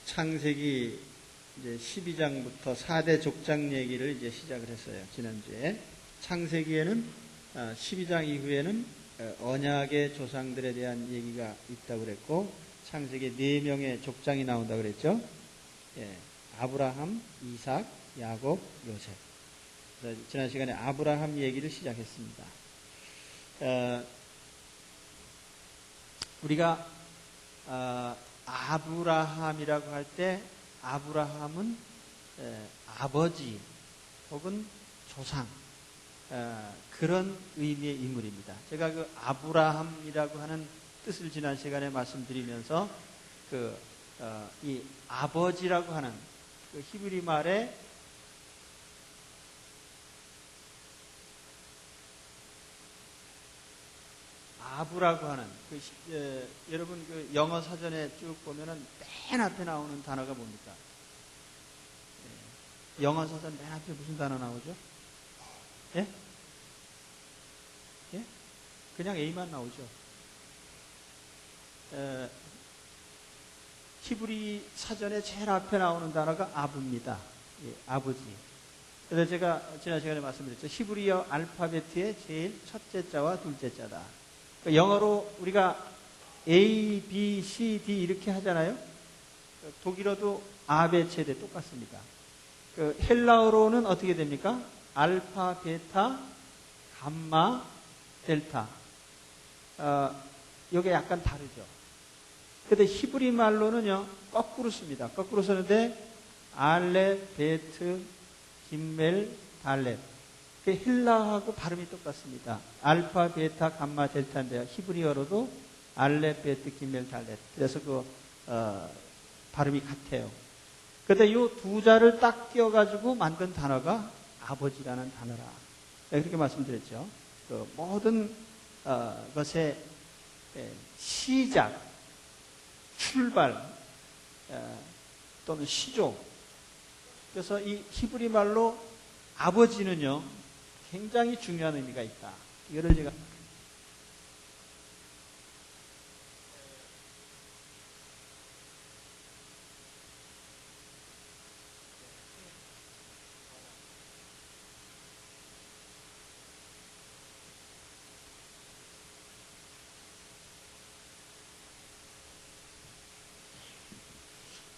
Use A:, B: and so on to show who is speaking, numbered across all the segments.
A: 창세기 이제 12장부터 4대 족장 얘기를 이제 시작을 했어요. 지난주에. 창세기에는 12장 이후에는 언약의 조상들에 대한 얘기가 있다고 그랬고, 창세기에 4명의 족장이 나온다고 그랬죠. 예, 아브라함, 이삭, 야곱, 요셉. 그래서 지난 시간에 아브라함 얘기를 시작했습니다. 우리가 아브라함이라고 할 때 아브라함은 아버지 혹은 조상 그런 의미의 인물입니다. 제가 그 아브라함이라고 하는 뜻을 지난 시간에 말씀드리면서 이 아버지라고 하는 그 히브리 말에 아부라고 하는 여러분 그 영어 사전에 쭉 보면은 맨 앞에 나오는 단어가 뭡니까? 영어 사전 맨 앞에 무슨 단어 나오죠? 예? 예? 그냥 A만 나오죠. 히브리 사전에 제일 앞에 나오는 단어가 아부입니다. 예, 아버지. 그래서 제가 지난 시간에 말씀드렸죠. 히브리어 알파벳의 제일 첫째 자와 둘째 자다. 영어로 우리가 A, B, C, D 이렇게 하잖아요. 독일어도 아베체데 똑같습니다. 헬라어로는 어떻게 됩니까? 알파, 베타, 감마, 델타. 이게 약간 다르죠. 근데 히브리 말로는요, 거꾸로 씁니다. 거꾸로 쓰는데 알렙, 베트, 김멜, 달렙. 헬라하고 발음이 똑같습니다. 알파, 베타, 감마, 델타인데요. 히브리어로도 알렙, 베트, 김멜, 달렙. 그래서 발음이 같아요. 그런데 이 두 자를 딱 띄워가지고 만든 단어가 아버지라는 단어라. 그렇게 말씀드렸죠. 모든 것의 시작, 출발 또는 시조. 그래서 이 히브리 말로 아버지는요, 굉장히 중요한 의미가 있다. 이거를 제가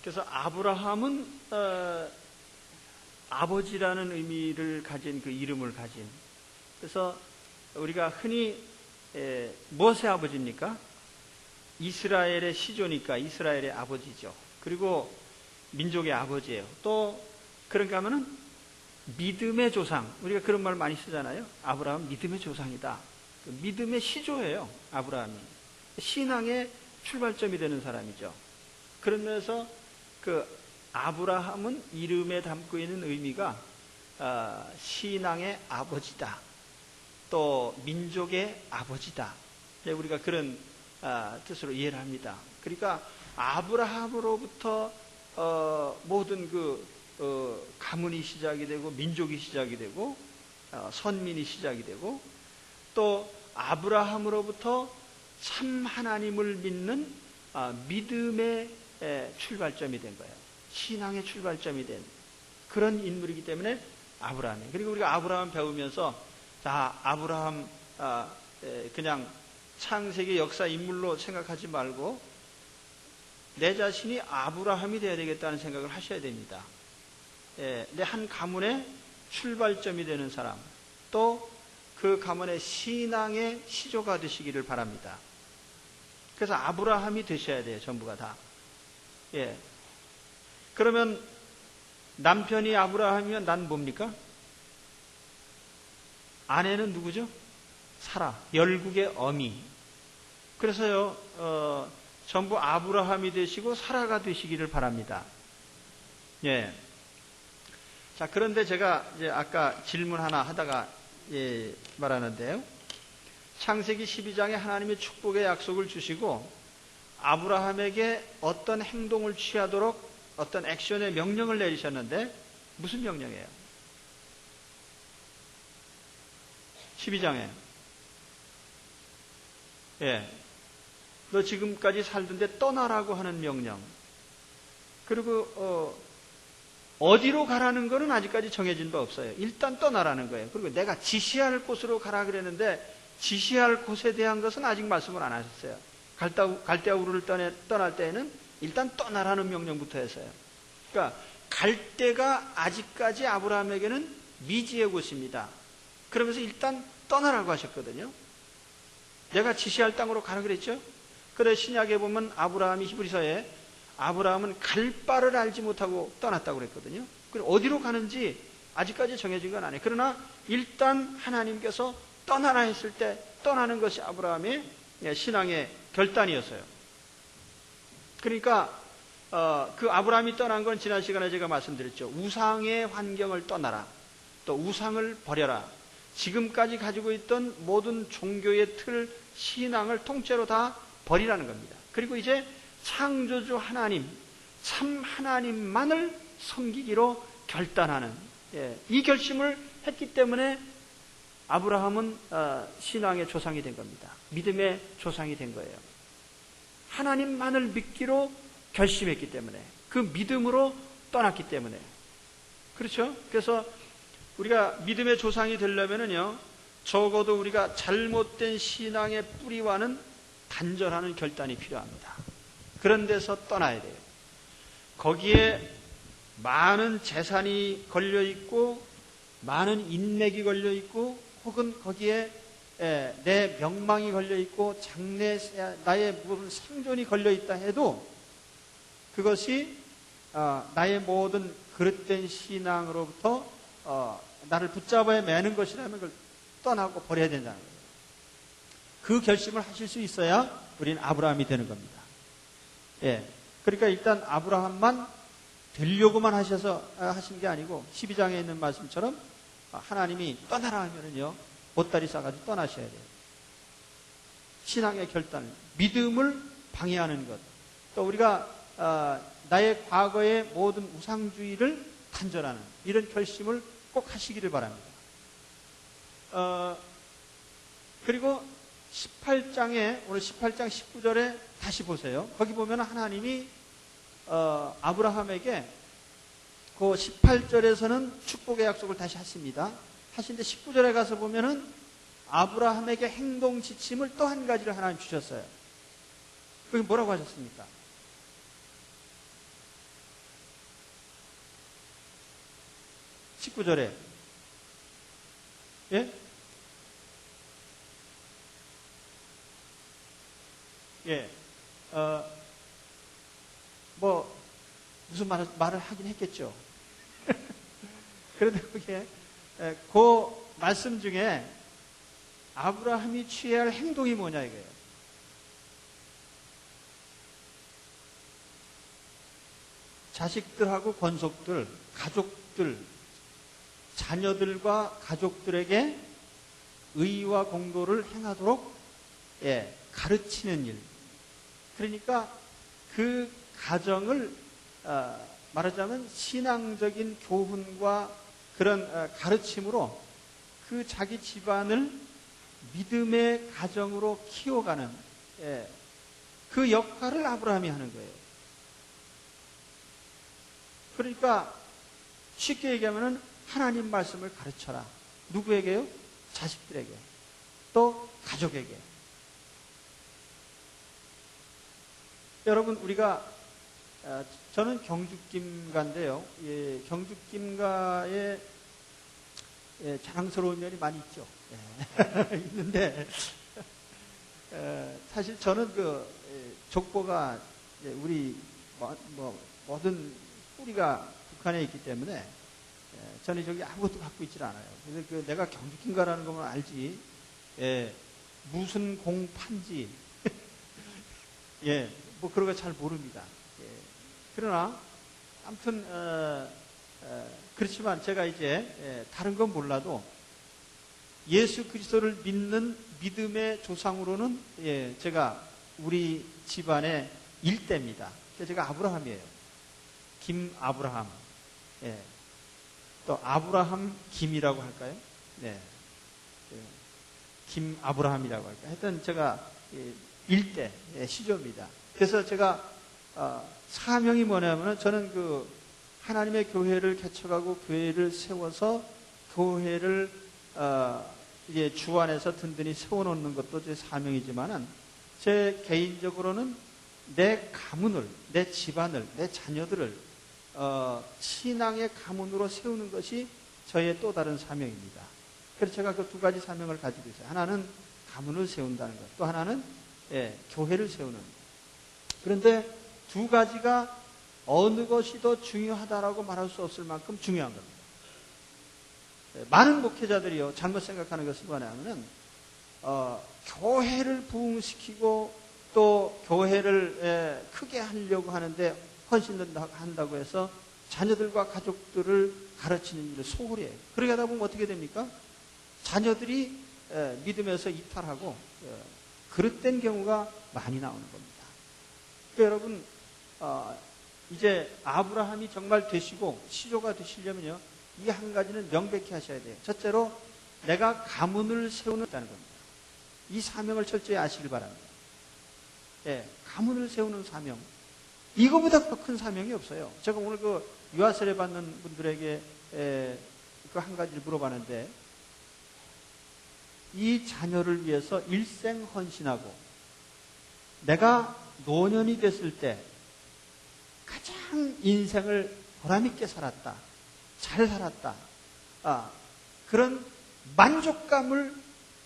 A: 그래서 아브라함은 아버지라는 의미를 가진 그 이름을 가진. 그래서 우리가 흔히 무엇의 아버지입니까? 이스라엘의 시조니까 이스라엘의 아버지죠. 그리고 민족의 아버지예요. 또 그런가 하면은 믿음의 조상. 우리가 그런 말 많이 쓰잖아요. 아브라함 믿음의 조상이다. 믿음의 시조예요. 아브라함이. 신앙의 출발점이 되는 사람이죠. 그런 면에서 아브라함은 이름에 담고 있는 의미가 신앙의 아버지다. 또 민족의 아버지다. 우리가 그런 뜻으로 이해를 합니다. 그러니까 아브라함으로부터 모든 가문이 시작이 되고 민족이 시작이 되고 선민이 시작이 되고 또 아브라함으로부터 참 하나님을 믿는 믿음의 출발점이 된 거예요. 신앙의 출발점이 된 그런 인물이기 때문에 아브라함이. 그리고 우리가 아브라함 배우면서 아브라함 그냥 창세기 역사 인물로 생각하지 말고 내 자신이 아브라함이 되어야 되겠다는 생각을 하셔야 됩니다. 내 한 가문의 출발점이 되는 사람, 또 그 가문의 신앙의 시조가 되시기를 바랍니다. 그래서 아브라함이 되셔야 돼요. 전부가 다. 예. 그러면 남편이 아브라함이면 난 뭡니까? 아내는 누구죠? 사라. 열국의 어미. 그래서요, 전부 아브라함이 되시고 사라가 되시기를 바랍니다. 예. 자, 그런데 제가 이제 아까 질문 하나 하다가 말하는데요. 창세기 12장에 하나님의 축복의 약속을 주시고 아브라함에게 어떤 행동을 취하도록 어떤 액션의 명령을 내리셨는데 무슨 명령이에요? 12장에. 예. 너 지금까지 살던데 떠나라고 하는 명령. 그리고 어디로 가라는 거는 아직까지 정해진 바 없어요. 일단 떠나라는 거예요. 그리고 내가 지시할 곳으로 가라 그랬는데 지시할 곳에 대한 것은 아직 말씀을 안 하셨어요. 갈대아 우르를 떠날 때에는 일단 떠나라는 명령부터 했어요. 그러니까 갈대가 아직까지 아브라함에게는 미지의 곳입니다. 그러면서 일단 떠나라고 하셨거든요. 내가 지시할 땅으로 가라 그랬죠. 그래 신약에 보면 아브라함이 히브리서에 아브라함은 갈 바를 알지 못하고 떠났다고 그랬거든요. 그리고 어디로 가는지 아직까지 정해진 건 아니에요. 그러나 일단 하나님께서 떠나라 했을 때 떠나는 것이 아브라함의 신앙의 결단이었어요. 그러니까 그 아브라함이 떠난 건 지난 시간에 제가 말씀드렸죠. 우상의 환경을 떠나라. 또 우상을 버려라. 지금까지 가지고 있던 모든 종교의 틀, 신앙을 통째로 다 버리라는 겁니다. 그리고 이제 창조주 하나님, 참 하나님만을 섬기기로 결단하는 이 결심을 했기 때문에 아브라함은 신앙의 조상이 된 겁니다. 믿음의 조상이 된 거예요. 하나님만을 믿기로 결심했기 때문에, 그 믿음으로 떠났기 때문에. 그렇죠? 그래서 우리가 믿음의 조상이 되려면은요, 적어도 우리가 잘못된 신앙의 뿌리와는 단절하는 결단이 필요합니다. 그런 데서 떠나야 돼요. 거기에 많은 재산이 걸려 있고, 많은 인맥이 걸려 있고, 혹은 거기에 내 명망이 걸려 있고, 나의 모든 생존이 걸려 있다 해도 그것이 나의 모든 그릇된 신앙으로부터 나를 붙잡아야 매는 것이라면 그걸 떠나고 버려야 된다는 거예요. 그 결심을 하실 수 있어야 우리는 아브라함이 되는 겁니다. 그러니까 일단 아브라함만 되려고만 하신 게 아니고 12장에 있는 말씀처럼 하나님이 떠나라 하면은요, 보따리 싸가지고 떠나셔야 돼요. 신앙의 결단, 믿음을 방해하는 것. 또 우리가 나의 과거의 모든 우상주의를 단절하는 이런 결심을 꼭 하시기를 바랍니다. 그리고 18장에, 오늘 18장 19절에 다시 보세요. 거기 보면 하나님이 아브라함에게 그 18절에서는 축복의 약속을 다시 하십니다. 하신데 19절에 가서 보면은 아브라함에게 행동 지침을 또 한 가지를 하나님 주셨어요. 그게 뭐라고 하셨습니까? (19절에) 예? 예, 무슨 말을 하긴 했겠죠. 그런데 그게, 그 말씀 중에 아브라함이 취해야 할 행동이 뭐냐 이거예요. 자식들하고 권속들, 가족들, 자녀들과 가족들에게 의와 공도를 행하도록 가르치는 일. 그러니까 그 가정을 말하자면 신앙적인 교훈과 그런 가르침으로 그 자기 집안을 믿음의 가정으로 키워가는 그 역할을 아브라함이 하는 거예요. 그러니까 쉽게 얘기하면 하나님 말씀을 가르쳐라. 누구에게요? 자식들에게. 또 가족에게. 여러분, 우리가 저는 경주김가인데요. 경주김가에 자랑스러운 면이 많이 있죠. 있는데 사실 저는 족보가 우리 모든 뿌리가 북한에 있기 때문에 저는 저기 아무것도 갖고 있질 않아요. 그래서 내가 경주김가라는 것만 알지, 무슨 공판지, 그런 거 잘 모릅니다. 그러나 아무튼 그렇지만 제가 이제 다른 건 몰라도 예수 그리스도를 믿는 믿음의 조상으로는 제가 우리 집안의 일대입니다. 제가 아브라함이에요. 김아브라함. 또 아브라함 김이라고 할까요? 김아브라함이라고 할까요? 하여튼 제가 일대 시조입니다. 그래서 제가 사명이 뭐냐면 저는 그 하나님의 교회를 개척하고 교회를 세워서 교회를 이제 주 안에서 든든히 세워놓는 것도 제 사명이지만은 제 개인적으로는 내 가문을, 내 집안을, 내 자녀들을 신앙의 가문으로 세우는 것이 저의 또 다른 사명입니다. 그래서 제가 그 두 가지 사명을 가지고 있어요. 하나는 가문을 세운다는 것, 또 하나는 교회를 세우는 것. 그런데 두 가지가 어느 것이 더 중요하다라고 말할 수 없을 만큼 중요한 겁니다. 많은 목회자들이요, 잘못 생각하는 것은 뭐냐면은 교회를 부흥시키고 또 교회를 크게 하려고 하는데 헌신한다고 해서 자녀들과 가족들을 가르치는 일을 소홀히 해요. 그러게 하다 보면 어떻게 됩니까? 자녀들이 믿음에서 이탈하고 그릇된 경우가 많이 나오는 겁니다. 그러니까 여러분 이제 아브라함이 정말 되시고 시조가 되시려면요, 이 한 가지는 명백히 하셔야 돼요. 첫째로 내가 가문을 세우는다는 겁니다. 이 사명을 철저히 아시길 바랍니다. 가문을 세우는 사명, 이거보다 더 큰 사명이 없어요. 제가 오늘 그 유아 세례 받는 분들에게 그 한 가지를 물어봤는데, 이 자녀를 위해서 일생 헌신하고 내가 노년이 됐을 때 가장 인생을 보람있게 살았다, 잘 살았다, 그런 만족감을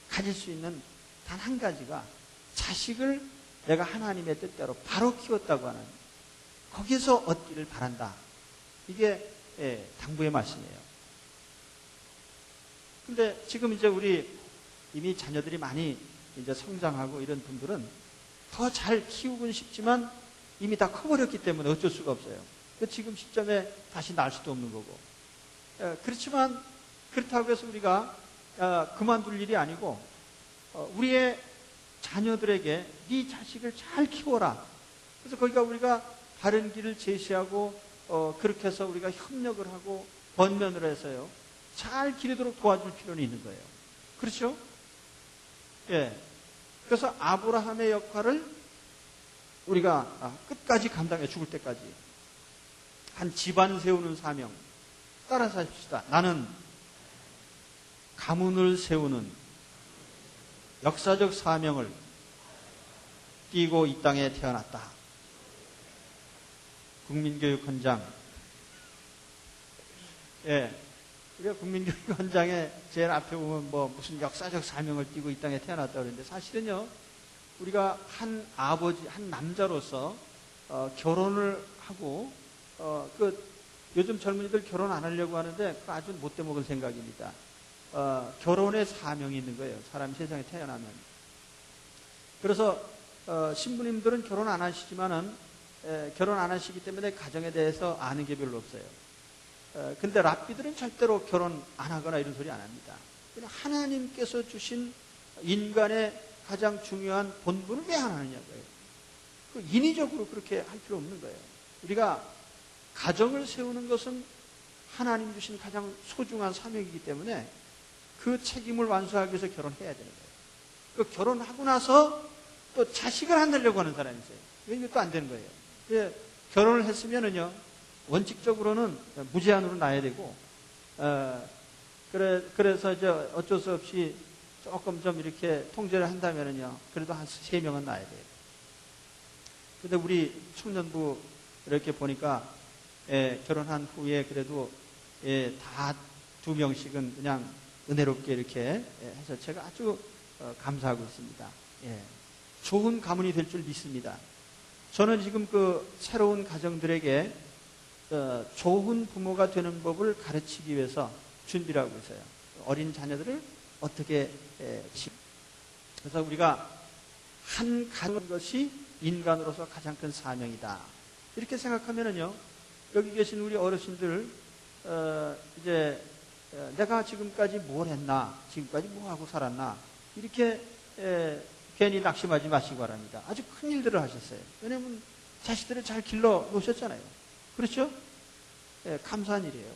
A: 가질 수 있는 단 한 가지가 자식을 내가 하나님의 뜻대로 바로 키웠다고 하는, 거기서 얻기를 바란다. 이게 당부의 말씀이에요. 근데 지금 이제 우리 이미 자녀들이 많이 이제 성장하고 이런 분들은 더 잘 키우고는 싶지만 이미 다 커버렸기 때문에 어쩔 수가 없어요. 지금 시점에 다시 날 수도 없는 거고. 그렇지만 그렇다고 해서 우리가 그만둘 일이 아니고 우리의 자녀들에게 네 자식을 잘 키워라. 그래서 거기가 우리가 바른 길을 제시하고 그렇게 해서 우리가 협력을 하고 번면을 해서요, 잘 기르도록 도와줄 필요는 있는 거예요. 그렇죠? 그래서 아브라함의 역할을 우리가 끝까지 감당해, 죽을 때까지. 한 집안 세우는 사명 따라서 하십시다. 나는 가문을 세우는 역사적 사명을 띠고 이 땅에 태어났다. 국민교육헌장. 우리가 국민교육헌장에 제일 앞에 보면 뭐 무슨 역사적 사명을 띠고 이 땅에 태어났다 그러는데, 사실은요, 우리가 한 아버지, 한 남자로서 결혼을 하고 요즘 젊은이들 결혼 안 하려고 하는데 그거 아주 못돼 먹은 생각입니다. 결혼의 사명이 있는 거예요. 사람이 세상에 태어나면. 그래서 신부님들은 결혼 안 하시지만은 결혼 안 하시기 때문에 가정에 대해서 아는 게 별로 없어요. 근데 랍비들은 절대로 결혼 안 하거나 이런 소리 안 합니다. 그냥 하나님께서 주신 인간의 가장 중요한 본분을 왜 안 하느냐고요. 인위적으로 그렇게 할 필요 없는 거예요. 우리가 가정을 세우는 것은 하나님 주신 가장 소중한 사명이기 때문에 그 책임을 완수하기 위해서 결혼해야 되는 거예요. 그 결혼하고 나서 또 자식을 안 낳으려고 하는 사람이 있어요. 이게 또 안 되는 거예요. 결혼을 했으면은요, 원칙적으로는 무제한으로 낳아야 되고, 그래서 이제 어쩔 수 없이 조금 좀 이렇게 통제를 한다면은요, 그래도 한 3명은 낳아야 돼요. 근데 우리 청년부 이렇게 보니까, 결혼한 후에 그래도, 다 2명씩은 그냥 은혜롭게 이렇게 해서 제가 아주 감사하고 있습니다. 좋은 가문이 될 줄 믿습니다. 저는 지금 그 새로운 가정들에게 좋은 부모가 되는 법을 가르치기 위해서 준비를 하고 있어요. 어린 자녀들을 어떻게 그래서 우리가 한 가는 것이 인간으로서 가장 큰 사명이다. 이렇게 생각하면은요, 여기 계신 우리 어르신들 이제 내가 지금까지 뭘 했나, 지금까지 뭐 하고 살았나, 이렇게 괜히 낙심하지 마시기 바랍니다. 아주 큰 일들을 하셨어요. 왜냐하면 자식들을 잘 길러 놓으셨잖아요. 그렇죠? 감사한 일이에요.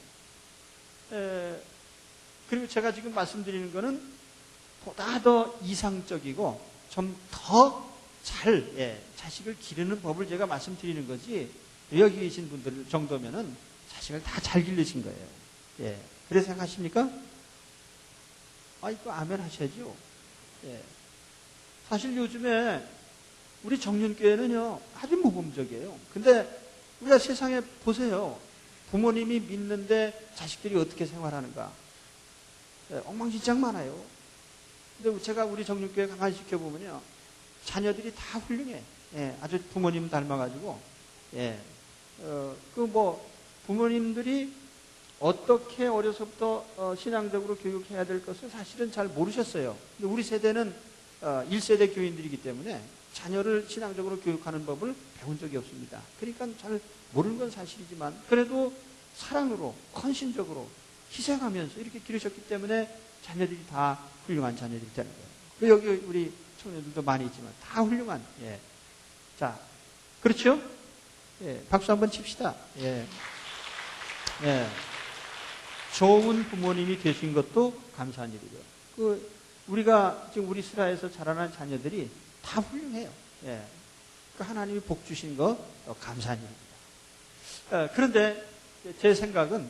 A: 그리고 제가 지금 말씀드리는 거는 보다 더 이상적이고 좀 더 잘 잘 자식을 기르는 법을 제가 말씀드리는 거지, 여기 계신 분들 정도면은 자식을 다 잘 기르신 거예요. 예. 그래 생각하십니까? 이거 아멘 하셔야죠. 예. 사실 요즘에 우리 정년교회는요, 아주 모범적이에요. 근데 우리가 세상에 보세요. 부모님이 믿는데 자식들이 어떻게 생활하는가. 엉망진창 많아요. 근데 제가 우리 정년교회 가만히 지켜보면요, 자녀들이 다 훌륭해. 아주 부모님 닮아가지고, 부모님들이 어떻게 어려서부터 신앙적으로 교육해야 될 것을 사실은 잘 모르셨어요. 근데 우리 세대는 1세대 교인들이기 때문에 자녀를 신앙적으로 교육하는 법을 배운 적이 없습니다. 그러니까 잘 모르는 건 사실이지만 그래도 사랑으로 헌신적으로 희생하면서 이렇게 기르셨기 때문에 자녀들이 다 훌륭한 자녀들이 되는 거예요. 여기 우리 청년들도 많이 있지만 다 훌륭한. 자, 그렇죠? 박수 한번 칩시다. 좋은 부모님이 되신 것도 감사한 일이죠. 우리가 지금 우리 스라에서 자라난 자녀들이 다 훌륭해요. 하나님이 복 주신 거 감사한 일입니다. 그런데 제 생각은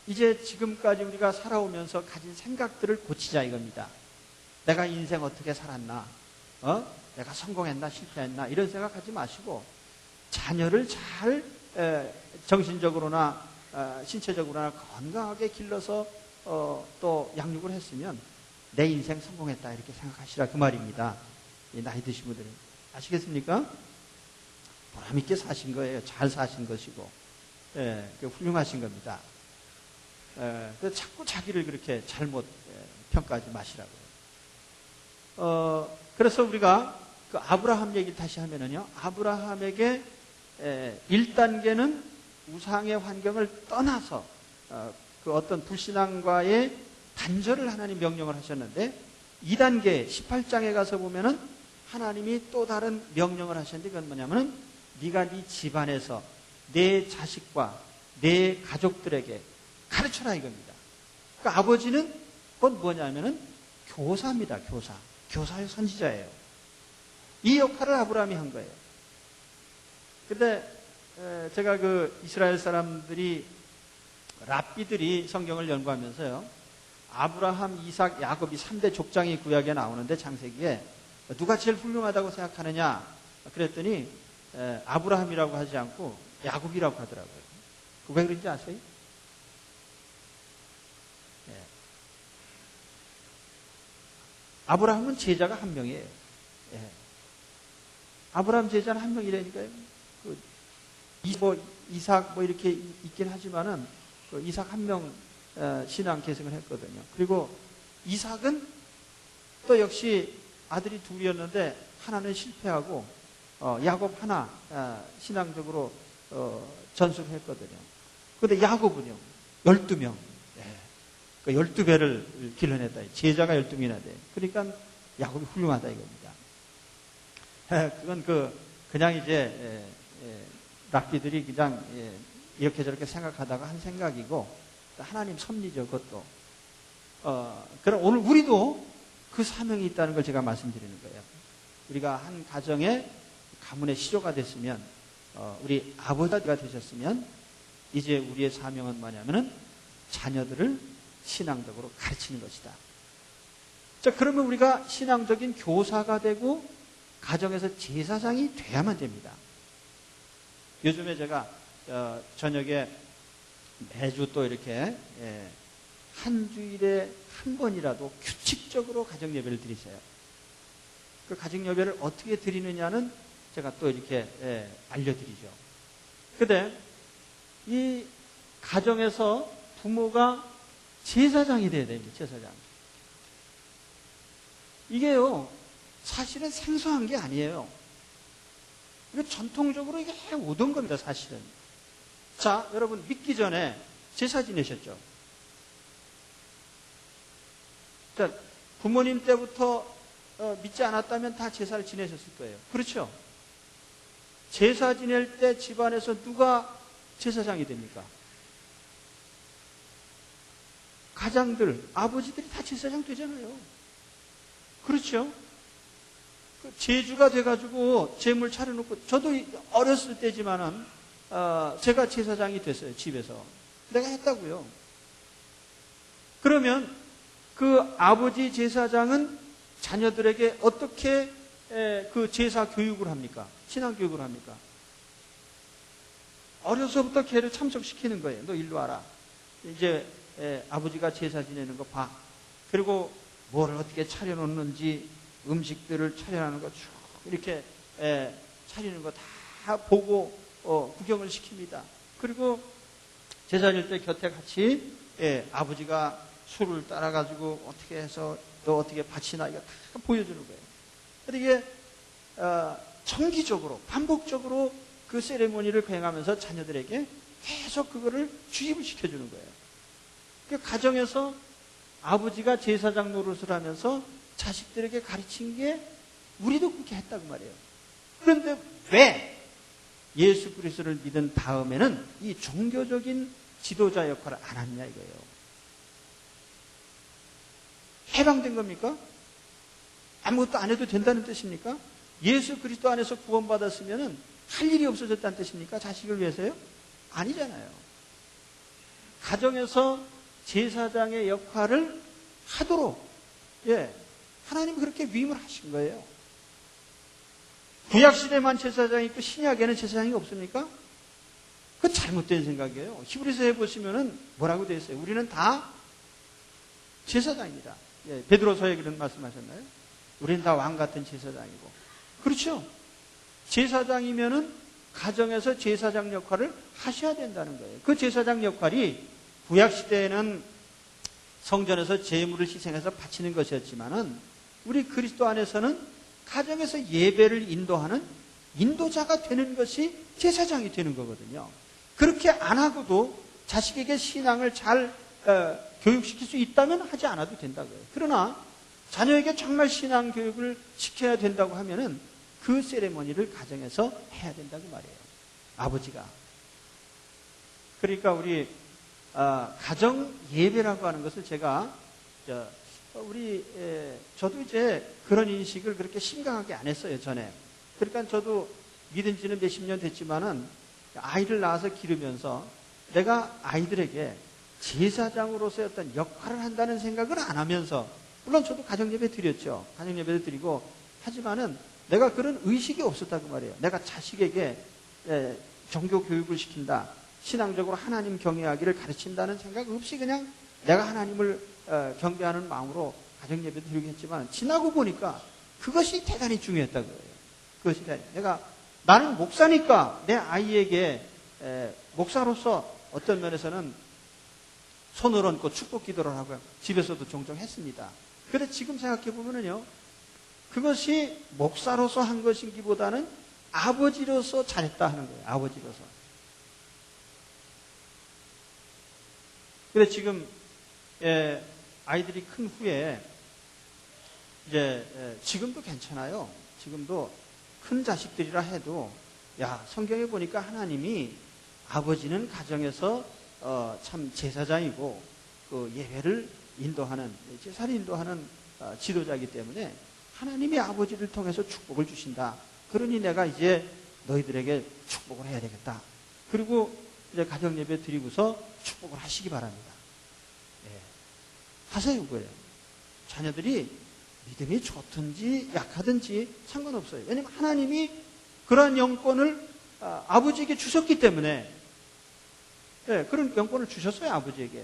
A: 이제 지금까지 우리가 살아오면서 가진 생각들을 고치자 이겁니다. 내가 인생 어떻게 살았나? 내가 성공했나 실패했나? 이런 생각하지 마시고 자녀를 잘 정신적으로나 신체적으로나 건강하게 길러서 또 양육을 했으면 내 인생 성공했다 이렇게 생각하시라 그 말입니다. 나이 드신 분들은 아시겠습니까? 보람 있게 사신 거예요. 잘 사신 것이고 훌륭하신 겁니다. 자꾸 자기를 그렇게 잘못 평가하지 마시라고요. 그래서 우리가 그 아브라함 얘기를 다시 하면은요, 아브라함에게 1단계는 우상의 환경을 떠나서 그 어떤 불신앙과의 단절을 하나님 명령을 하셨는데 2단계 18장에 가서 보면은 하나님이 또 다른 명령을 하셨는데 그건 뭐냐면은 네가 네 집안에서 내 자식과 내 가족들에게 가르쳐라 이겁니다. 그러니까 아버지는 그건 뭐냐면은 교사입니다. 교사의 선지자예요. 이 역할을 아브라함이 한 거예요. 근데 제가 그 이스라엘 사람들이 랍비들이 성경을 연구하면서요, 아브라함, 이삭, 야곱이 3대 족장이 구약에 나오는데 창세기에 누가 제일 훌륭하다고 생각하느냐 그랬더니 아브라함이라고 하지 않고 야곱이라고 하더라고요. 왜 그런지 아세요? 아브라함은 제자가 한 명이에요. 아브라함 제자는 한 명이라니까요. 이삭 이렇게 있긴 하지만은 이삭 한 명 신앙 계승을 했거든요. 그리고 이삭은 또 역시 아들이 둘이었는데 하나는 실패하고 야곱 하나 신앙적으로 전수를 했거든요. 그런데 야곱은요 12명 12배를 길러냈다. 제자가 12명이나 돼. 그러니까 야곱이 훌륭하다 이겁니다. 그건 그냥 이제 랍비들이 그냥 이렇게 저렇게 생각하다가 한 생각이고 하나님 섭리죠 그것도. 그럼 오늘 우리도 그 사명이 있다는 걸 제가 말씀드리는 거예요. 우리가 한 가정의 가문의 시조가 됐으면 우리 아버지가 되셨으면 이제 우리의 사명은 뭐냐면은 자녀들을 신앙적으로 가르치는 것이다. 자, 그러면 우리가 신앙적인 교사가 되고 가정에서 제사장이 돼야만 됩니다. 요즘에 제가 저녁에 매주 또 이렇게 한 주일에 한 번이라도 규칙적으로 가정 예배를 드리세요. 그 가정 예배를 어떻게 드리느냐는 제가 또 이렇게 알려드리죠. 근데 이 가정에서 부모가 제사장이 돼야 됩니다. 제사장. 이게요 사실은 생소한 게 아니에요. 이게 전통적으로 이게 오던 겁니다. 사실은. 자, 여러분 믿기 전에 제사 지내셨죠? 자, 부모님 때부터 믿지 않았다면 다 제사를 지내셨을 거예요. 그렇죠? 제사 지낼 때 집안에서 누가 제사장이 됩니까? 가장들, 아버지들이 다 제사장 되잖아요. 그렇죠? 그 제주가 돼가지고 제물 차려놓고, 저도 어렸을 때지만은 제가 제사장이 됐어요. 집에서 내가 했다고요. 그러면 그 아버지 제사장은 자녀들에게 어떻게 그 제사 교육을 합니까? 신앙 교육을 합니까? 어려서부터 걔를 참석시키는 거예요. 너 일로 와라. 이제 아버지가 제사 지내는 거 봐. 그리고 뭘 어떻게 차려놓는지, 음식들을 차려놓는 거 쭉 이렇게 차리는 거 다 보고 구경을 시킵니다. 그리고 제사 질 때 곁에 같이 아버지가 술을 따라가지고 어떻게 해서 또 어떻게 바치나 이거 다 보여주는 거예요. 그런데 이게 정기적으로 반복적으로 그 세레모니를 거행하면서 자녀들에게 계속 그거를 주입을 시켜주는 거예요. 그 가정에서 아버지가 제사장 노릇을 하면서 자식들에게 가르친 게 우리도 그렇게 했다고 말이에요. 그런데 왜 예수 그리스도를 믿은 다음에는 이 종교적인 지도자 역할을 안 하느냐 이거예요. 해방된 겁니까? 아무것도 안 해도 된다는 뜻입니까? 예수 그리스도 안에서 구원받았으면 할 일이 없어졌다는 뜻입니까? 자식을 위해서요? 아니잖아요. 가정에서 제사장의 역할을 하도록 하나님이 그렇게 위임을 하신 거예요. 구약시대만 제사장이 있고 신약에는 제사장이 없습니까? 그건 잘못된 생각이에요. 히브리서에 보시면은 뭐라고 되어 있어요? 우리는 다 제사장입니다. 베드로서에 그런 말씀하셨나요? 우리는 다 왕 같은 제사장이고. 그렇죠? 제사장이면은 가정에서 제사장 역할을 하셔야 된다는 거예요. 그 제사장 역할이 구약시대에는 성전에서 제물을 희생해서 바치는 것이었지만은 우리 그리스도 안에서는 가정에서 예배를 인도하는 인도자가 되는 것이 제사장이 되는 거거든요. 그렇게 안 하고도 자식에게 신앙을 잘 교육시킬 수 있다면 하지 않아도 된다고요. 그러나 자녀에게 정말 신앙 교육을 시켜야 된다고 하면은 그 세레머니를 가정에서 해야 된다고 말이에요. 아버지가. 그러니까 우리 가정 예배라고 하는 것을 제가 저도 이제 그런 인식을 그렇게 심각하게 안 했어요, 전에. 그러니까 저도 믿은 지는 몇십 년 됐지만은 아이를 낳아서 기르면서 내가 아이들에게 제사장으로서의 어떤 역할을 한다는 생각을 안 하면서, 물론 저도 가정예배 드렸죠. 가정예배도 드리고, 하지만은 내가 그런 의식이 없었다고 말이에요. 내가 자식에게 종교 교육을 시킨다, 신앙적으로 하나님 경외하기를 가르친다는 생각 없이 그냥 내가 하나님을 경배하는 마음으로 가정예배도 드리고 했지만, 지나고 보니까 그것이 대단히 중요했다고 해요. 그것이 나는 목사니까 내 아이에게 목사로서 어떤 면에서는 손을 얹고 축복 기도를 하고요. 집에서도 종종 했습니다. 그런데 지금 생각해 보면은요, 그것이 목사로서 한 것이기보다는 아버지로서 잘했다 하는 거예요. 아버지로서. 그런데 지금 아이들이 큰 후에 이제 지금도 괜찮아요. 지금도 큰 자식들이라 해도 성경에 보니까 하나님이 아버지는 가정에서 참 제사장이고 그 예배를 인도하는, 제사를 인도하는 지도자이기 때문에 하나님이 아버지를 통해서 축복을 주신다. 그러니 내가 이제 너희들에게 축복을 해야 되겠다. 그리고 이제 가정 예배 드리고서 축복을 하시기 바랍니다. 하세요, 그거예요. 자녀들이 믿음이 좋든지 약하든지 상관없어요. 왜냐하면 하나님이 그러한 영권을 아버지에게 주셨기 때문에, 그런 영권을 주셨어요, 아버지에게.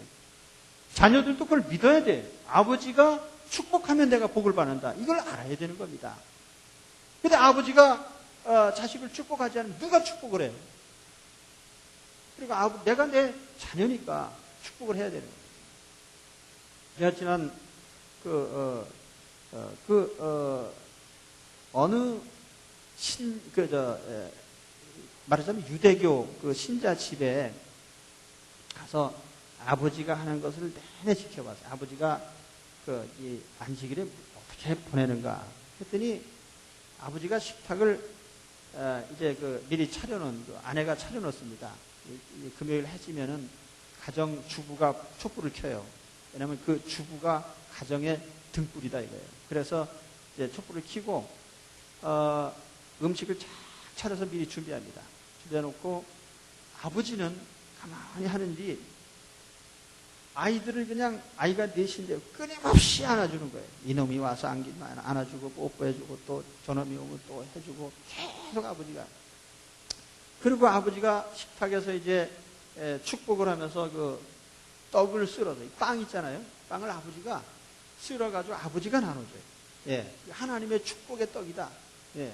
A: 자녀들도 그걸 믿어야 돼. 아버지가 축복하면 내가 복을 받는다. 이걸 알아야 되는 겁니다. 근데 아버지가 자식을 축복하지 않으면 누가 축복을 해요? 그러니까 내가 내 자녀니까 축복을 해야 되는 거예요. 제가 지난 어느 말하자면 유대교 그 신자 집에 가서 아버지가 하는 것을 내내 지켜봤어요. 아버지가 이 안식일에 어떻게 보내는가 했더니, 아버지가 식탁을 이제 미리 차려놓은, 아내가 차려놓습니다. 금요일 해지면은 가정 주부가 촛불을 켜요. 왜냐하면 그 주부가 가정의 등불이다 이거예요. 그래서 이제 촛불을 켜고 음식을 쫙 차려서 미리 준비합니다. 준비해놓고 아버지는 가만히 하는지 아이들을 그냥 아이가 넷인데 끊임없이 안아주는 거예요. 이놈이 와서 안아주고 뽀뽀해주고 또 저놈이 오면 또 해주고 계속 아버지가. 그리고 아버지가 식탁에서 이제 축복을 하면서 그 떡을 썰어서 빵 있잖아요. 빵을 아버지가 썰어가지고 아버지가 나눠줘요. 예, 하나님의 축복의 떡이다. 예,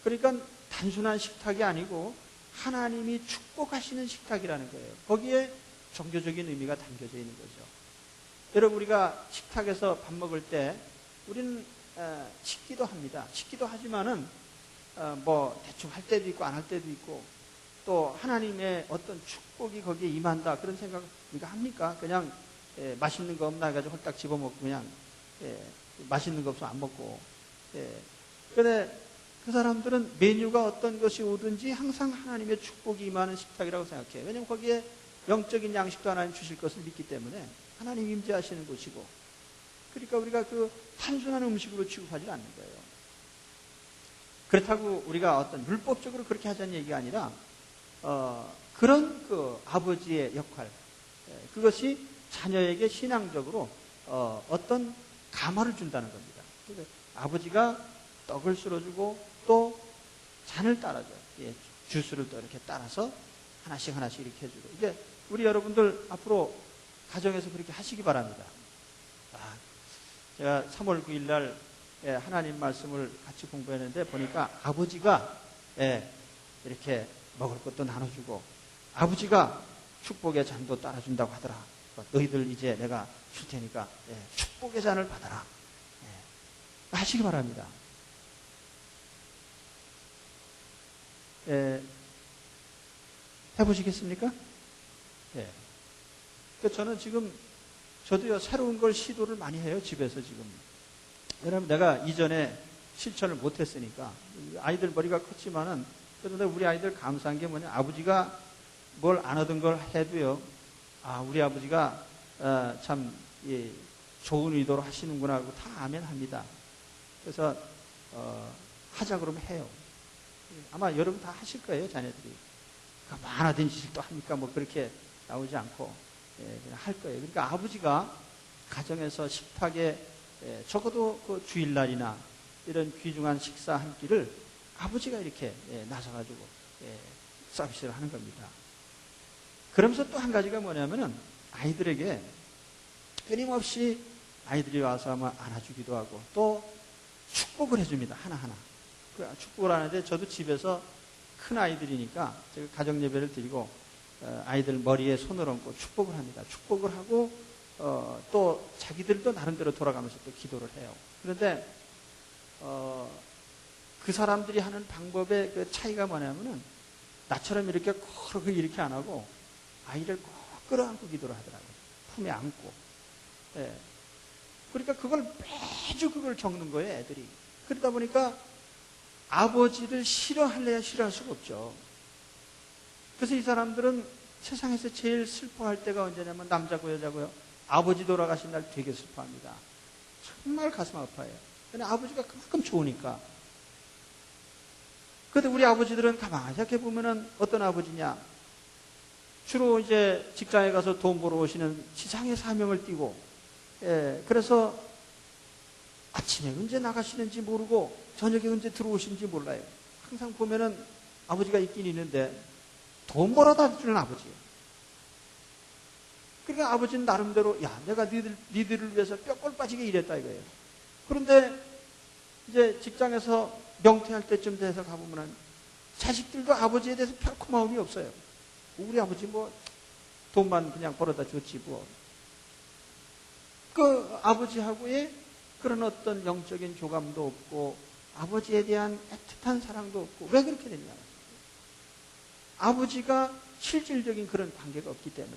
A: 그러니까 단순한 식탁이 아니고 하나님이 축복하시는 식탁이라는 거예요. 거기에 종교적인 의미가 담겨져 있는 거죠. 여러분, 우리가 식탁에서 밥 먹을 때 우리는 식기도 합니다. 식기도 하지만은 뭐 대충 할 때도 있고 안 할 때도 있고, 또 하나님의 어떤 축복이 거기에 임한다 그런 생각 우리가 합니까? 그냥 맛있는 거 없나 해가지고 홀딱 집어먹고 그냥 맛있는 거 없으면 안 먹고. 그런데 그 사람들은 메뉴가 어떤 것이 오든지 항상 하나님의 축복이 임하는 식탁이라고 생각해요. 왜냐하면 거기에 영적인 양식도 하나님 주실 것을 믿기 때문에 하나님 임재하시는 곳이고, 그러니까 우리가 그 단순한 음식으로 취급하지 않는 거예요. 그렇다고 우리가 어떤 율법적으로 그렇게 하자는 얘기가 아니라 그런 그 아버지의 역할, 그것이 자녀에게 신앙적으로 어떤 감화를 준다는 겁니다. 그래서 아버지가 떡을 썰어주고 또 잔을 따라줘요. 예, 주스를 또 이렇게 따라서 하나씩 하나씩 이렇게 해주고. 이게 우리 여러분들 앞으로 가정에서 그렇게 하시기 바랍니다. 제가 3월 9일 날 하나님 말씀을 같이 공부했는데 보니까 아버지가 이렇게 먹을 것도 나눠주고 아버지가 축복의 잔도 따라준다고 하더라. 너희들 이제 내가 줄 테니까 축복의 잔을 받아라. 하시기 바랍니다. 해보시겠습니까? 저는 지금 저도요 새로운 걸 시도를 많이 해요. 집에서 지금. 왜냐하면 내가 이전에 실천을 못했으니까. 아이들 머리가 컸지만은 그런데 우리 아이들 감사한 게 뭐냐, 아버지가 뭘 안 하던 걸 해도요, 우리 아버지가 참 좋은 의도로 하시는구나 하고 다 아멘합니다. 그래서 하자 그러면 해요. 아마 여러분 다 하실 거예요, 자녀들이. 많아진 지식도 합니까? 뭐 그렇게 나오지 않고 그냥 할 거예요. 그러니까 아버지가 가정에서 식탁에 적어도 그 주일날이나 이런 귀중한 식사 한 끼를 아버지가 이렇게 나서가지고 서비스를 하는 겁니다. 그러면서 또 한 가지가 뭐냐면은 아이들에게 끊임없이 아이들이 와서 아마 안아주기도 하고 또 축복을 해줍니다. 하나하나. 그 축복을 하는데 저도 집에서 큰 아이들이니까 제가 가정 예배를 드리고 아이들 머리에 손을 얹고 축복을 합니다. 축복을 하고 또 자기들도 나름대로 돌아가면서 또 기도를 해요. 그런데 그 사람들이 하는 방법의 그 차이가 뭐냐면은 나처럼 이렇게 꼭 이렇게 안 하고 아이를 꼭 끌어안고 기도를 하더라고요. 품에 안고. 그러니까 그걸 매주 그걸 겪는 거예요, 애들이. 그러다 보니까 아버지를 싫어할래야 싫어할 수가 없죠. 그래서 이 사람들은 세상에서 제일 슬퍼할 때가 언제냐면 남자고 여자고요. 아버지 돌아가신 날 되게 슬퍼합니다. 정말 가슴 아파요. 근데 아버지가 그만큼 좋으니까. 그런데 우리 아버지들은 가만히 생각해보면은 어떤 아버지냐. 주로 이제 직장에 가서 돈 벌어 오시는 지상의 사명을 띠고, 그래서 아침에 언제 나가시는지 모르고 저녁에 언제 들어오시는지 몰라요. 항상 보면은 아버지가 있긴 있는데 돈 벌어다 주는 아버지예요. 그러니까 아버지는 나름대로 내가 니들을 위해서 뼈골 빠지게 일했다 이거예요. 그런데 이제 직장에서 명퇴할 때쯤 돼서 가보면은 자식들도 아버지에 대해서 별코 마음이 없어요. 우리 아버지 뭐 돈만 그냥 벌어다 줬지 뭐. 그 아버지하고의 그런 어떤 영적인 교감도 없고 아버지에 대한 애틋한 사랑도 없고. 왜 그렇게 됐냐? 아버지가 실질적인 그런 관계가 없기 때문에.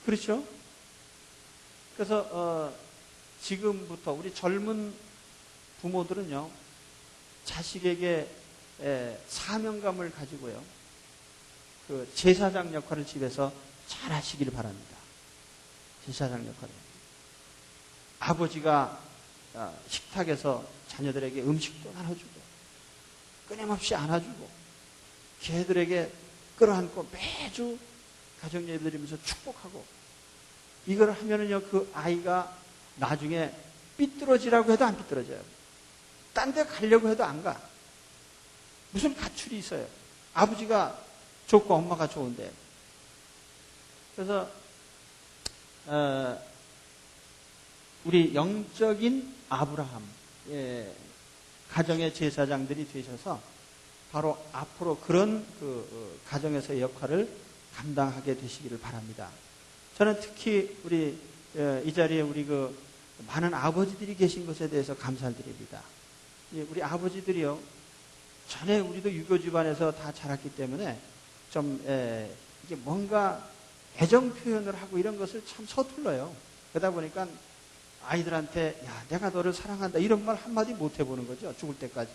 A: 그렇죠? 그래서 지금부터 우리 젊은 부모들은요, 자식에게 사명감을 가지고요, 그 제사장 역할을 집에서 잘 하시기를 바랍니다. 제사장 역할을. 아버지가 식탁에서 자녀들에게 음식도 나눠주고 끊임없이 안아주고 걔들에게 끌어안고 매주 가정 예배 드리면서 축복하고 이걸 하면은요 그 아이가 나중에 삐뚤어지라고 해도 안 삐뚤어져요. 딴 데 가려고 해도 안 가. 무슨 가출이 있어요. 아버지가 좋고 엄마가 좋은데. 그래서 우리 영적인 아브라함 가정의 제사장들이 되셔서 바로 앞으로 그런 그 가정에서의 역할을 감당하게 되시기를 바랍니다. 저는 특히 우리 이 자리에 우리 그 많은 아버지들이 계신 것에 대해서 감사를 드립니다. 우리 아버지들이요 전에 우리도 유교 집안에서 다 자랐기 때문에 좀 이게 뭔가 애정 표현을 하고 이런 것을 참 서툴러요. 그러다 보니까 아이들한테 야 내가 너를 사랑한다 이런 말 한마디 못 해보는 거죠. 죽을 때까지.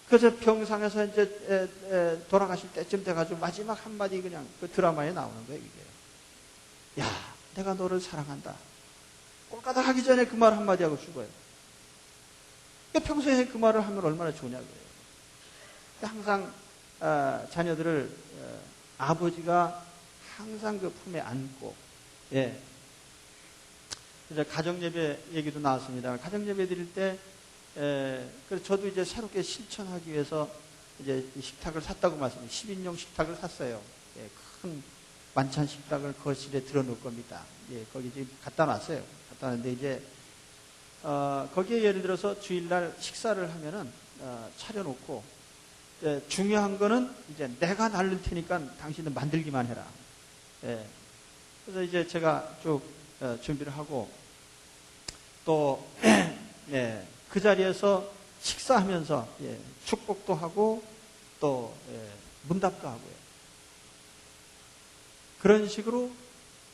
A: 그래서 병상에서 이제 돌아가실 때쯤 돼가지고 마지막 한마디 그냥 그 드라마에 나오는 거예요. 이게. 야 내가 너를 사랑한다. 꼴까다 하기 전에 그 말 한마디 하고 죽어요. 평소에 그 말을 하면 얼마나 좋냐고요. 항상 자녀들을 아버지가 항상 그 품에 안고 그래서 가정예배 얘기도 나왔습니다. 가정예배 드릴 때 그래서 저도 이제 새롭게 실천하기 위해서 이제 식탁을 샀다고 말씀드렸어요. 10인용 식탁을 샀어요. 큰 만찬 식탁을 거실에 들어놓을 겁니다. 거기 지금 갖다 놨어요. 갖다 놨는데 이제 거기에 예를 들어서 주일날 식사를 하면은 차려놓고 중요한 거는 이제 내가 날릴 테니까 당신은 만들기만 해라. 그래서 이제 제가 쭉 준비를 하고 또 그 자리에서 식사하면서 축복도 하고 또 문답도 하고요. 그런 식으로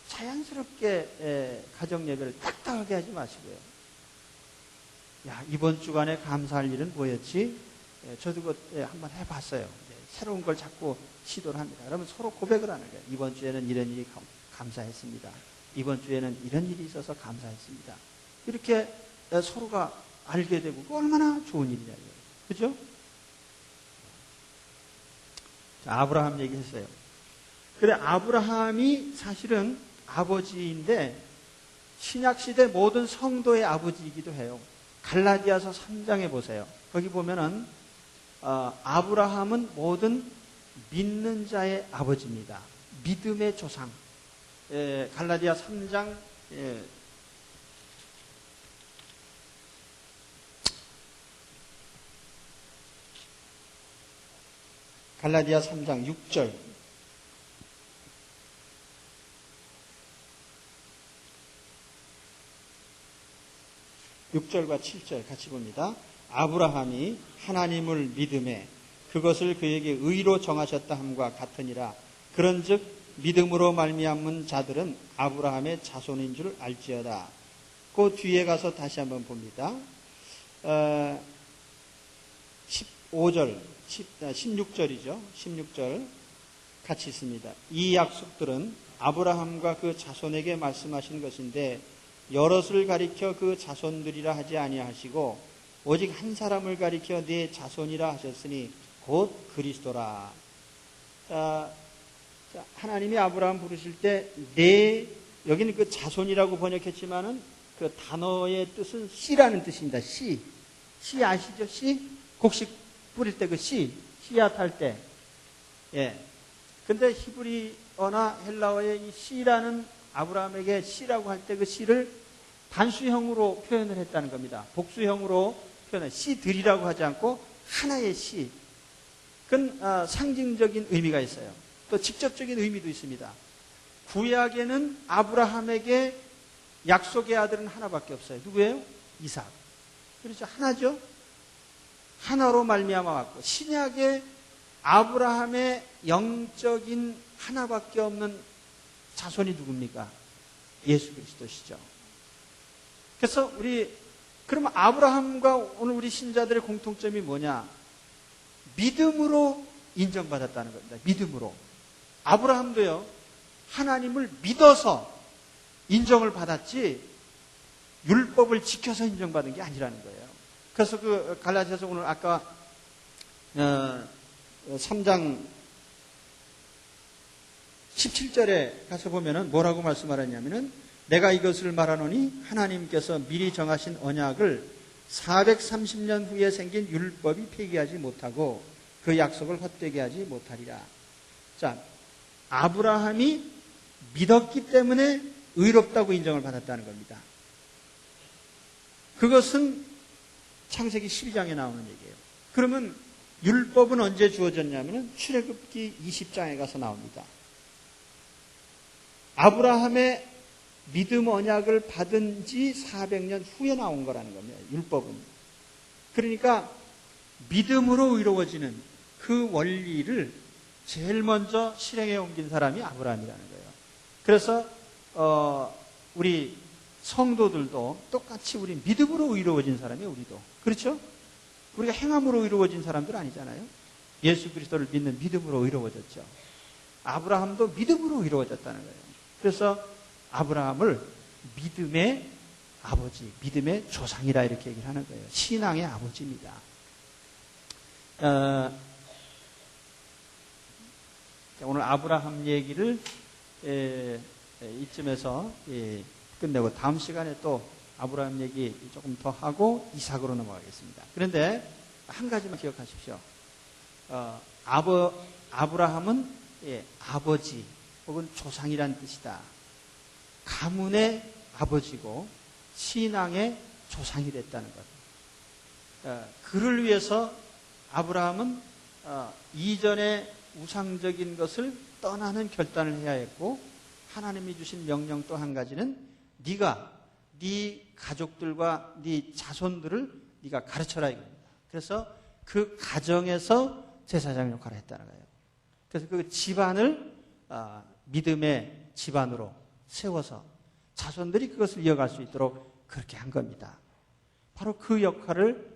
A: 자연스럽게 가정 예배를 딱딱하게 하지 마시고요. 야 이번 주간에 감사할 일은 뭐였지? 저도 그거 한번 해봤어요. 새로운 걸 자꾸 시도를 합니다. 그러면 서로 고백을 하는 거예요. 이번 주에는 이런 일이 감사했습니다. 이번 주에는 이런 일이 있어서 감사했습니다. 이렇게 서로가 알게 되고 그거 얼마나 좋은 일이냐. 그죠? 자, 아브라함 얘기했어요. 그래 아브라함이 사실은 아버지인데 신약시대 모든 성도의 아버지이기도 해요. 갈라디아서 3장에 보세요. 거기 보면은 아브라함은 모든 믿는 자의 아버지입니다. 믿음의 조상. 갈라디아 3장 갈라디아 3장 6절 6절과 7절 같이 봅니다. 아브라함이 하나님을 믿음에 그것을 그에게 의로 정하셨다 함과 같으니라. 그런즉 믿음으로 말미암은 자들은 아브라함의 자손인 줄 알지어다. 그 뒤에 가서 다시 한번 봅니다. 15절 16절이죠. 16절 같이 있습니다. 이 약속들은 아브라함과 그 자손에게 말씀하신 것인데 여럿을 가리켜 그 자손들이라 하지 아니하시고 오직 한 사람을 가리켜 네 자손이라 하셨으니 곧 그리스도라. 자, 하나님이 아브라함 부르실 때 네 여기는 그 자손이라고 번역했지만은 그 단어의 뜻은 씨라는 뜻입니다. 씨 아시죠? 씨 곡식 뿌릴 때 그 씨앗 할 때. 근데 히브리어나 헬라어의 이 씨라는 아브라함에게 씨라고 할 때 그 씨를 단수형으로 표현을 했다는 겁니다. 복수형으로 표현해 씨들이라고 하지 않고 하나의 씨. 그건 상징적인 의미가 있어요. 또 직접적인 의미도 있습니다. 구약에는 아브라함에게 약속의 아들은 하나밖에 없어요. 누구예요? 이삭. 그렇죠. 하나죠. 하나로 말미암아 왔고 신약에 아브라함의 영적인 하나밖에 없는 자손이 누굽니까? 예수 그리스도시죠. 그래서 그러면 아브라함과 오늘 우리 신자들의 공통점이 뭐냐? 믿음으로 인정받았다는 겁니다. 믿음으로. 아브라함도요, 하나님을 믿어서 인정을 받았지, 율법을 지켜서 인정받은 게 아니라는 거예요. 그래서 그 갈라디아서 오늘 아까 3장 17절에 가서 보면은 뭐라고 말씀하셨냐면은 내가 이것을 말하노니 하나님께서 미리 정하신 언약을 430년 후에 생긴 율법이 폐기하지 못하고 그 약속을 헛되게 하지 못하리라. 자, 아브라함이 믿었기 때문에 의롭다고 인정을 받았다는 겁니다. 그것은 창세기 12장에 나오는 얘기예요. 그러면 율법은 언제 주어졌냐면 출애굽기 20장에 가서 나옵니다. 아브라함의 믿음 언약을 받은 지 400년 후에 나온 거라는 겁니다. 율법은. 그러니까 믿음으로 의로워지는 그 원리를 제일 먼저 실행에 옮긴 사람이 아브라함이라는 거예요. 그래서 우리 성도들도 똑같이 우리 믿음으로 의로워진 사람이에요. 우리도. 그렇죠? 우리가 행함으로 의로워진 사람들 아니잖아요. 예수 그리스도를 믿는 믿음으로 의로워졌죠. 아브라함도 믿음으로 의로워졌다는 거예요. 그래서 아브라함을 믿음의 아버지, 믿음의 조상이라 이렇게 얘기를 하는 거예요. 신앙의 아버지입니다. 오늘 아브라함 얘기를 이쯤에서 끝내고 다음 시간에 또 아브라함 얘기 조금 더 하고 이삭으로 넘어가겠습니다. 그런데 한 가지만 기억하십시오. 아브라함은 아버지 혹은 조상이란 뜻이다. 가문의 아버지고 신앙의 조상이 됐다는 것. 그를 위해서 아브라함은 이전의 우상적인 것을 떠나는 결단을 해야 했고 하나님이 주신 명령 또 한 가지는 네가 네 가족들과 네 자손들을 네가 가르쳐라 이겁니다. 그래서 그 가정에서 제사장 역할을 했다는 거예요. 그래서 그 집안을 믿음의 집안으로 세워서 자손들이 그것을 이어갈 수 있도록 그렇게 한 겁니다. 바로 그 역할을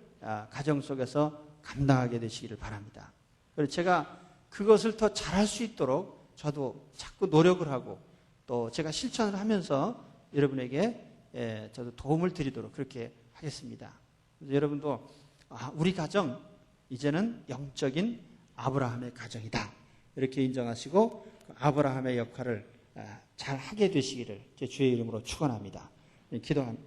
A: 가정 속에서 감당하게 되시기를 바랍니다. 그래서 제가 그것을 더 잘할 수 있도록 저도 자꾸 노력을 하고 또 제가 실천을 하면서 여러분에게 저도 도움을 드리도록 그렇게 하겠습니다. 여러분도 우리 가정 이제는 영적인 아브라함의 가정이다 이렇게 인정하시고 아브라함의 역할을 잘 하게 되시기를 제 주의 이름으로 축원합니다. 기도합니다.